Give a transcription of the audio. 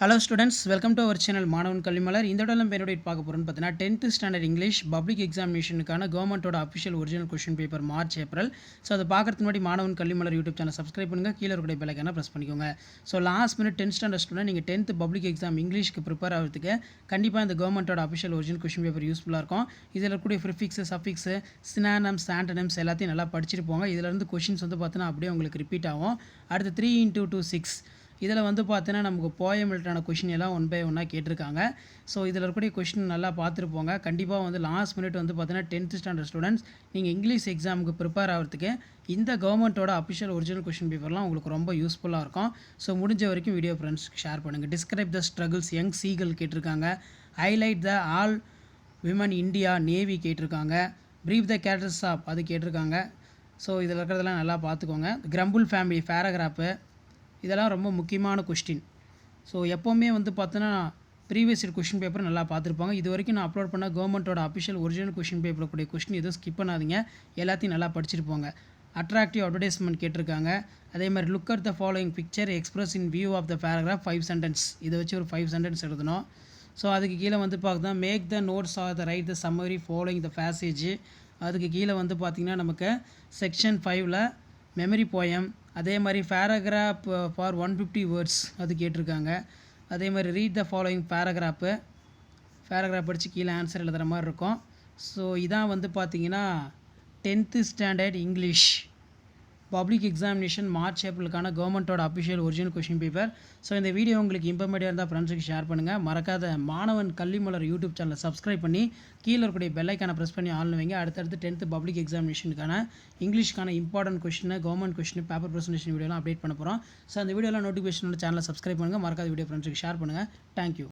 Hello students, welcome to our channel மாணவன் கல்விமலர். இந்த வீடியோல நம்ம என்னோட பார்க்க போறோம்னு பார்த்தீங்கன்னா 10th ஸ்டாண்டர்ட் இங்கிலீஷ் பப்ளிக் எக்ஸாமினேஷனுக்கான கவர்மெண்டோட official original question paper March April. So அதை பார்க்கறதுக்கு முன்னாடி மாணவன் கல்விமலர் யூடியூப் சேனல் சப்ஸ்கிரைப் பண்ணுங்க, கீழே இருக்கிற பெல் ஐகானை பிரஸ் பண்ணிக்கோங்க. So last minute 10th standard student நீங்கள் 10th பப்ளிக் எக்ஸாம் இங்கிலீஷ்க்கு ப்ரிப்பேர் ஆகிறதுக்கு கண்டிப்பாக இந்த கவர்மெண்டோட அஃபிஷியல் ஒரிஜினல் क्वेश्चन பேப்பர் யூஸ்ஃபுல்லாக இருக்கும். இதில் இருக்கக்கூடிய ப்ரிஃபிக்ஸ், சஃபிக்ஸ், சினானம்ஸ், ஆண்டனம்ஸ் எல்லாத்தையும் நல்லா படிச்சுட்டு போங்க. இதிலிருந்து கொஷின்ஸ் வந்து பார்த்தீங்கன்னா அப்படியே உங்களுக்கு ரிப்பீட் ஆகும். அடுத்து 3 × 2 6 இதில் வந்து பார்த்தீங்கன்னா நமக்கு போயம் ரிலேட்டடான கொஷின் எல்லாம் ஒன் பை ஒன்னாக கேட்டிருக்காங்க. ஸோ இதில் இருக்கக்கூடிய கொஷின் நல்லா பார்த்துருப்போங்க. கண்டிப்பாக வந்து லாஸ்ட் மினிட் வந்து பார்த்தீங்கன்னா 10th ஸ்டாண்டர்ட் ஸ்டூடெண்ட்ஸ் நீங்கள் இங்கிலீஷ் எக்ஸாமுக்கு ப்ரிப்பேர் ஆகிறதுக்கு இந்த கவர்மெண்ட்டோட அஃபிஷியல் ஒரிஜினல் கொஷின் பேப்பர்லாம் உங்களுக்கு ரொம்ப யூஸ்ஃபுல்லாக இருக்கும். ஸோ முடிஞ்ச வரைக்கும் வீடியோ ஃப்ரெண்ட்ஸ்க்கு ஷேர் பண்ணுங்கள். Describe the struggles young seagull கேட்டிருக்காங்க. Highlight the all women India navy கேட்டிருக்காங்க. ப்ரீஃப் த கேரக்டர்ஸ் ஆஃப் அது கேட்டிருக்காங்க. ஸோ இதில் இருக்கிறதெல்லாம் நல்லா பார்த்துக்கோங்க. கிரம்பிள் ஃபேமிலி பேராகிராஃபு இதெல்லாம் ரொம்ப முக்கியமான கொஸ்டின். ஸோ எப்போவுமே வந்து பார்த்தோன்னா ப்ரீவியஸ் இயர் கொஷின் பேப்பர் நல்லா பார்த்துருப்பாங்க. இது வரைக்கும் நான் அப்லோட் பண்ண கவர்மெண்ட்டோட அஃபிஷியல் ஒரிஜினல் கொஷின் பேப்பர் கூடிய கொஸ்டின் எதுவும் ஸ்கிப் பண்ணாதீங்க, எல்லாத்தையும் நல்லா படிச்சுட்டு போங்க. அட்ராக்டிவ் அட்வர்டைஸ்மெண்ட் கேட்டிருக்காங்க. அதே மாதிரி look at the following picture express in view of the paragraph 5 sentence. இதை வச்சு ஒரு 5 சென்டென்ஸ் எழுதணும். ஸோ அதுக்கு கீழே வந்து பார்த்தா make the notes or the write the summary following the passage. அதுக்கு கீழே வந்து பார்த்திங்கன்னா நமக்கு செக்ஷன் 5ல் மெமரி போயம், அதே மாதிரி பேராகிராஃப் ஃபார் 150 வேர்ட்ஸ் அது கேட்டிருக்காங்க. அதே மாதிரி ரீட் த ஃபாலோயிங் பேராகிராஃப் படித்து கீழே ஆன்சர் எழுதுகிற மாதிரி இருக்கும். ஸோ இதான் வந்து பார்த்திங்கன்னா 10th standard English public examination March ஏப்ரலுக்கான கவர்மெண்ட்டோட official original question paper. So இந்த வீடியோ உங்களுக்கு இன்ஃபர்மேட்டிவாக இருந்தால் ஃப்ரெண்ட்ஸுக்கு ஷேர் பண்ணுங்கள். மறக்காத மாணவன் கல்விமலர் யூடியூப் சேனலை சப்ஸ்கிரைப் பண்ணி கீழே இருக்கக்கூடிய பெல் ஐக்கானை ப்ரெஸ் பண்ணி ஆன் வைங்க. அடுத்தடுத்து 10th பப்ளிக் எக்ஸாமினேஷனுக்கான இங்கிலீஷ்க்கான important question, government question, paper presentation வீடியோலாம் அப்டேட் பண்ண போகிறோம். ஸோ அந்த வீடியோலாம் நோட்டிஃபிகேஷனோட சேனலை சப்ஸ்கிரைப் பண்ணுங்கள். மறக்காத வீடியோ ஃப்ரெண்ட்ஸுக்கு ஷேர் பண்ணுங்கள். தேங்க்யூ.